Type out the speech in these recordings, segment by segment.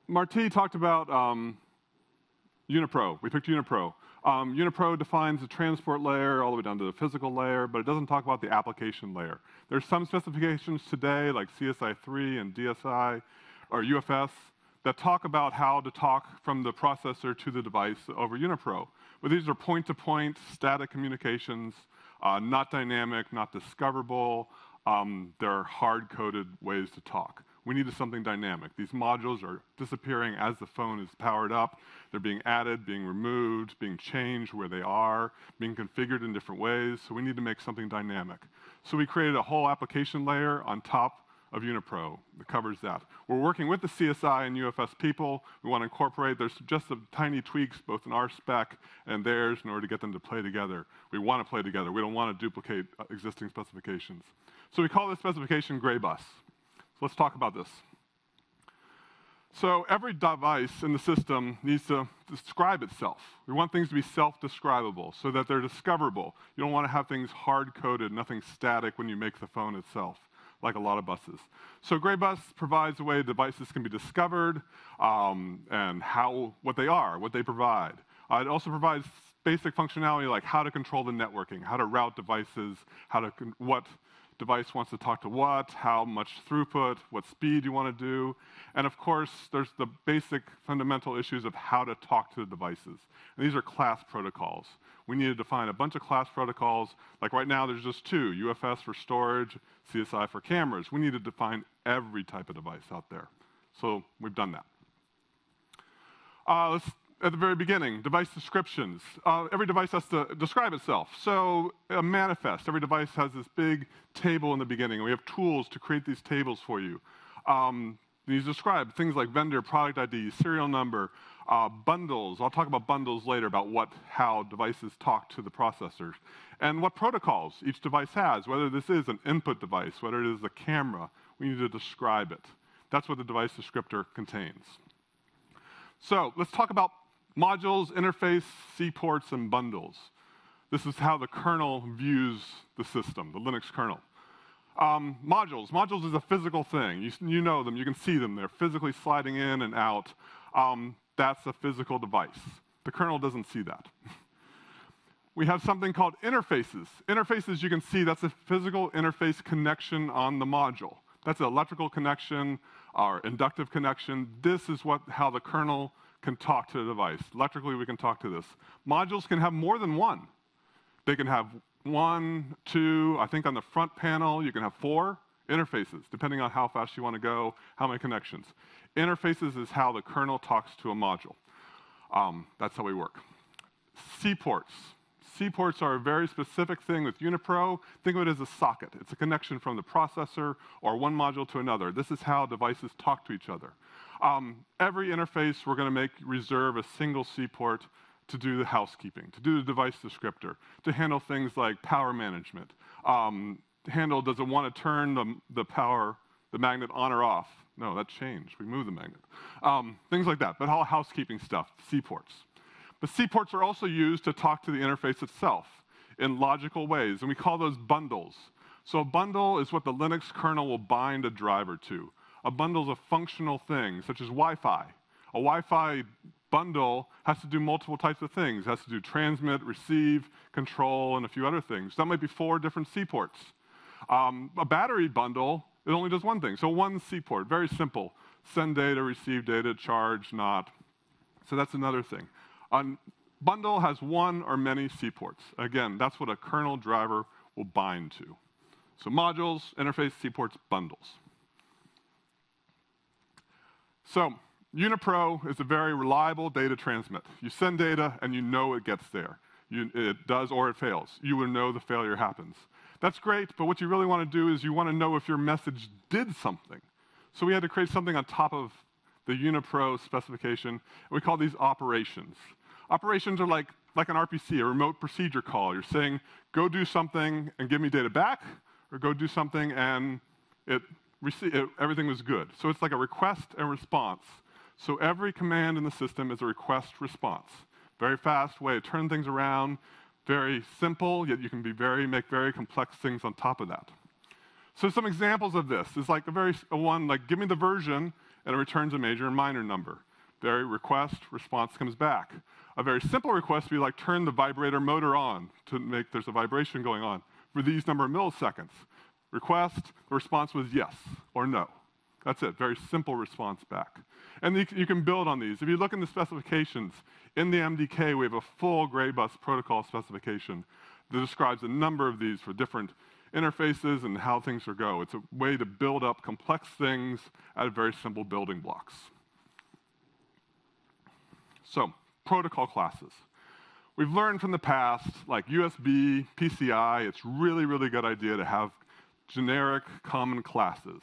Marty talked about UniPro. We picked UniPro. UniPro defines the transport layer all the way down to the physical layer, but it doesn't talk about the application layer. There's some specifications today, like CSI3 and DSI, or UFS, that talk about how to talk from the processor to the device over UniPro. But these are point-to-point static communications, not dynamic, not discoverable. They're hard-coded ways to talk. We needed something dynamic. These modules are disappearing as the phone is powered up. They're being added, being removed, being changed where they are, being configured in different ways. So we need to make something dynamic. So we created a whole application layer on top of UniPro that covers that. We're working with the CSI and UFS people. We want to incorporate, there's just some tiny tweaks both in our spec and theirs in order to get them to play together. We want to play together. We don't want to duplicate existing specifications. So we call this specification Greybus. So let's talk about this. So every device in the system needs to describe itself. We want things to be self-describable so that they're discoverable. You don't want to have things hard-coded, nothing static when you make the phone itself, like a lot of buses. So Greybus provides a way devices can be discovered and what they are, what they provide. It also provides basic functionality like how to control the networking, how to route devices, what device wants to talk to what, how much throughput, what speed you want to do. And of course, there's the basic fundamental issues of how to talk to the devices. And these are class protocols. We need to define a bunch of class protocols. Like right now, there's just two, UFS for storage, CSI for cameras. We need to define every type of device out there. So we've done that. At the very beginning, device descriptions. Every device has to describe itself. So a manifest, every device has this big table in the beginning. We have tools to create these tables for you. These describe things like vendor, product ID, serial number, bundles. I'll talk about bundles later, about how devices talk to the processors. And what protocols each device has, whether this is an input device, whether it is a camera, we need to describe it. That's what the device descriptor contains. So let's talk about modules, interface, C ports, and bundles. This is how the kernel views the system, the Linux kernel. Modules. Modules is a physical thing. You know them. You can see them. They're physically sliding in and out. That's a physical device. The kernel doesn't see that. We have something called interfaces. Interfaces, you can see, that's a physical interface connection on the module. That's an electrical connection or inductive connection. This is how the kernel can talk to the device. Electrically, we can talk to this. Modules can have more than one. They can have 1, 2, I think on the front panel, you can have 4 interfaces, depending on how fast you want to go, how many connections. Interfaces is how the kernel talks to a module. That's how we work. C ports. C ports are a very specific thing with UniPro. Think of it as a socket. It's a connection from the processor or one module to another. This is how devices talk to each other. Every interface, we're going to reserve a single C port to do the housekeeping, to do the device descriptor, to handle things like power management. Does it want to turn the magnet on or off? No, that changed. We moved the magnet. Things like that, but all housekeeping stuff, C ports. But C ports are also used to talk to the interface itself in logical ways, and we call those bundles. So a bundle is what the Linux kernel will bind a driver to. A bundle is a functional thing, such as Wi-Fi. A Wi-Fi bundle has to do multiple types of things. It has to do transmit, receive, control, and a few other things. That might be 4 different C ports. A battery bundle, it only does one thing. So one C port, very simple. Send data, receive data, charge, not. So that's another thing. A bundle has one or many C ports. Again, that's what a kernel driver will bind to. So modules, interface, C ports, bundles. So UniPro is a very reliable data transmit. You send data and you know it gets there. It does or it fails. You will know the failure happens. That's great, but what you really want to do is you want to know if your message did something. So we had to create something on top of the UniPro specification, and we call these operations. Operations are like an RPC, a remote procedure call. You're saying, go do something and give me data back, or go do something and everything was good. So it's like a request and response. So every command in the system is a request response. Very fast way to turn things around, very simple, yet you can make very complex things on top of that. So some examples of this is like give me the version, and it returns a major and minor number. Very request, response comes back. A very simple request would be like turn the vibrator motor on to make there's a vibration going on for these number of milliseconds. Request, the response was yes or no. That's it, very simple response back. And you can build on these. If you look in the specifications, in the MDK we have a full Greybus protocol specification that describes a number of these for different interfaces and how things are go. It's a way to build up complex things out of very simple building blocks. So, protocol classes. We've learned from the past, like USB, PCI, it's really, really good idea to have generic common classes.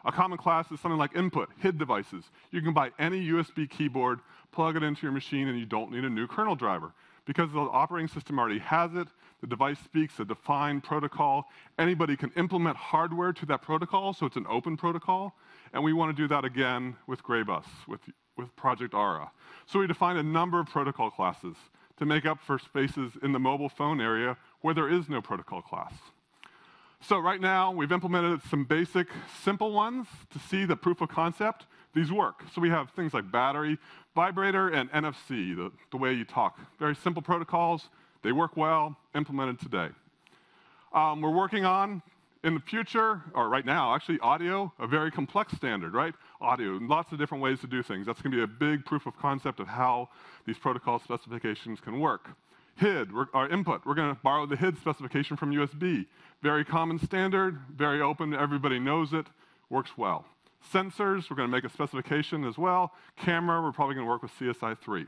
A common class is something like input, HID devices. You can buy any USB keyboard, plug it into your machine, and you don't need a new kernel driver. Because the operating system already has it, the device speaks a defined protocol. Anybody can implement hardware to that protocol, so it's an open protocol. And we want to do that again with Greybus, with Project Ara. So we defined a number of protocol classes to make up for spaces in the mobile phone area where there is no protocol class. So right now, we've implemented some basic, simple ones to see the proof of concept. These work. So we have things like battery, vibrator, and NFC, the way you talk. Very simple protocols. They work well, implemented today. We're working on, in the future, or right now, actually, audio, a very complex standard, right? Audio, lots of different ways to do things. That's going to be a big proof of concept of how these protocol specifications can work. HID, our input, we're going to borrow the HID specification from USB. Very common standard, very open, everybody knows it, works well. Sensors, we're going to make a specification as well. Camera, we're probably going to work with CSI3.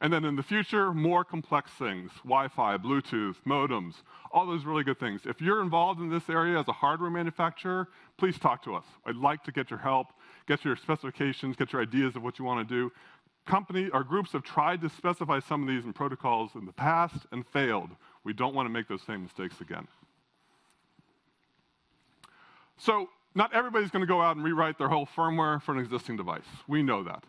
And then in the future, more complex things, Wi-Fi, Bluetooth, modems, all those really good things. If you're involved in this area as a hardware manufacturer, please talk to us. I'd like to get your help, get your specifications, get your ideas of what you want to do. Companies or groups have tried to specify some of these in protocols in the past and failed. We don't want to make those same mistakes again. So not everybody's going to go out and rewrite their whole firmware for an existing device. We know that.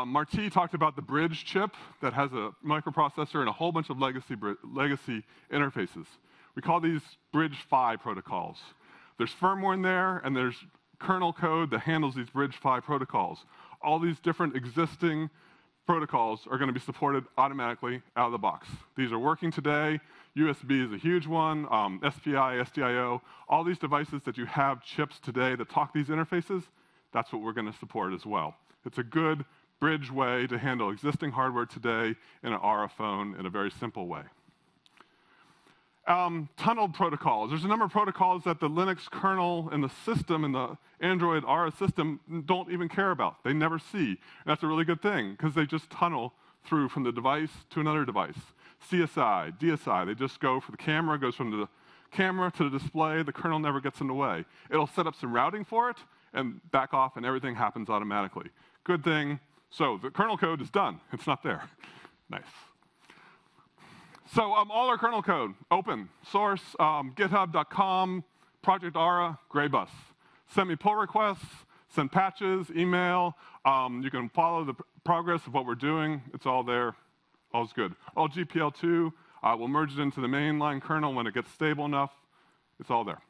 Marty talked about the bridge chip that has a microprocessor and a whole bunch of legacy interfaces. We call these bridge PHY protocols. There's firmware in there, and there's kernel code that handles these bridge PHY protocols. All these different existing protocols are going to be supported automatically out of the box. These are working today. USB is a huge one, SPI, SDIO, all these devices that you have chips today that talk these interfaces, that's what we're going to support as well. It's a good bridge way to handle existing hardware today in an Ara phone in a very simple way. Tunneled protocols. There's a number of protocols that the Linux kernel and the system and the Android Ara system don't even care about. They never see. And that's a really good thing because they just tunnel through from the device to another device. CSI, DSI, they just go for the camera, goes from the camera to the display, the kernel never gets in the way. It'll set up some routing for it and back off and everything happens automatically. Good thing. So the kernel code is done. It's not there. Nice. So all our kernel code, open, source, github.com, Project Ara, Greybus. Send me pull requests, send patches, email. You can follow the progress of what we're doing. It's all there. All's good. All GPL2. We'll merge it into the mainline kernel when it gets stable enough. It's all there.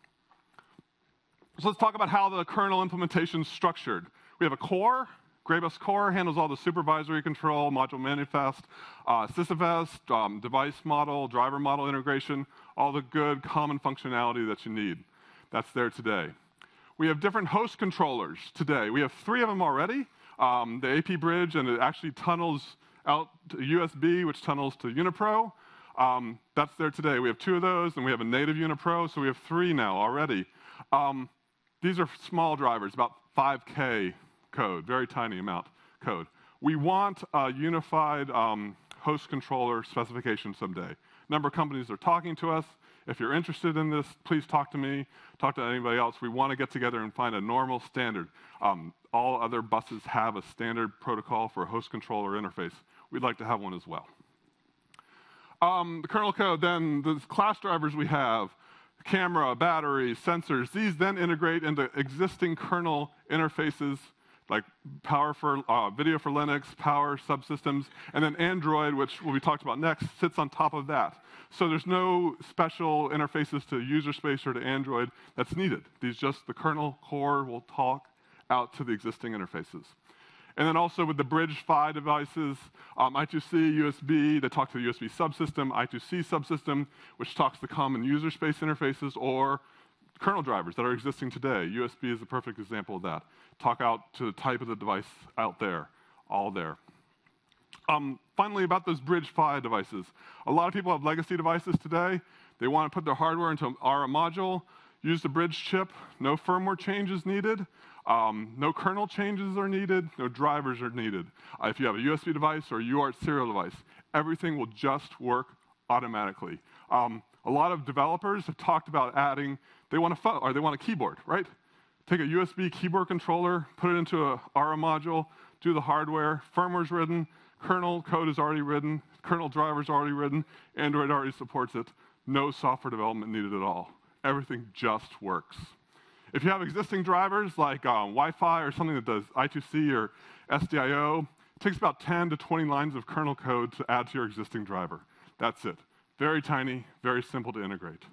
So let's talk about how the kernel implementation is structured. We have a core. Greybus core handles all the supervisory control, module manifest, sysfs, device model, driver model integration, all the good common functionality that you need. That's there today. We have different host controllers today. We have 3 of them already. The AP bridge, and it actually tunnels out to USB, which tunnels to UniPro. That's there today. We have 2 of those, and we have a native UniPro, so we have 3 now already. These are small drivers, about 5K code, very tiny amount code. We want a unified host controller specification someday. A number of companies are talking to us. If you're interested in this, please talk to me, talk to anybody else. We want to get together and find a normal standard. All other buses have a standard protocol for a host controller interface. We'd like to have one as well. The kernel code, then the class drivers we have, camera, battery, sensors, these then integrate into existing kernel interfaces like power for video for Linux, power subsystems, and then Android, which will be talked about next, sits on top of that. So there's no special interfaces to user space or to Android that's needed. These just, the kernel core will talk out to the existing interfaces. And then also with the bridge PHY devices, I2C, USB, that talk to the USB subsystem, I2C subsystem, which talks to common user space interfaces, or kernel drivers that are existing today. USB is a perfect example of that. Talk out to the type of the device out there, all there. Finally, about those bridge PHY devices. A lot of people have legacy devices today. They want to put their hardware into an Ara module, use the bridge chip, no firmware changes needed, no kernel changes are needed, no drivers are needed. If you have a USB device or a UART serial device, everything will just work automatically. A lot of developers have talked about adding, they want a keyboard, right? Take a USB keyboard controller, put it into an Ara module, do the hardware, firmware's written, kernel code is already written, kernel driver's already written, Android already supports it, no software development needed at all. Everything just works. If you have existing drivers like Wi-Fi or something that does I2C or SDIO, it takes about 10 to 20 lines of kernel code to add to your existing driver. That's it. Very tiny, very simple to integrate.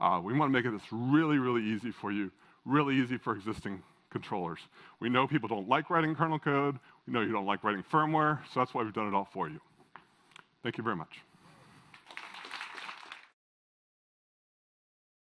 We want to make this really, really easy for you, really easy for existing controllers. We know people don't like writing kernel code. We know you don't like writing firmware, so that's why we've done it all for you. Thank you very much.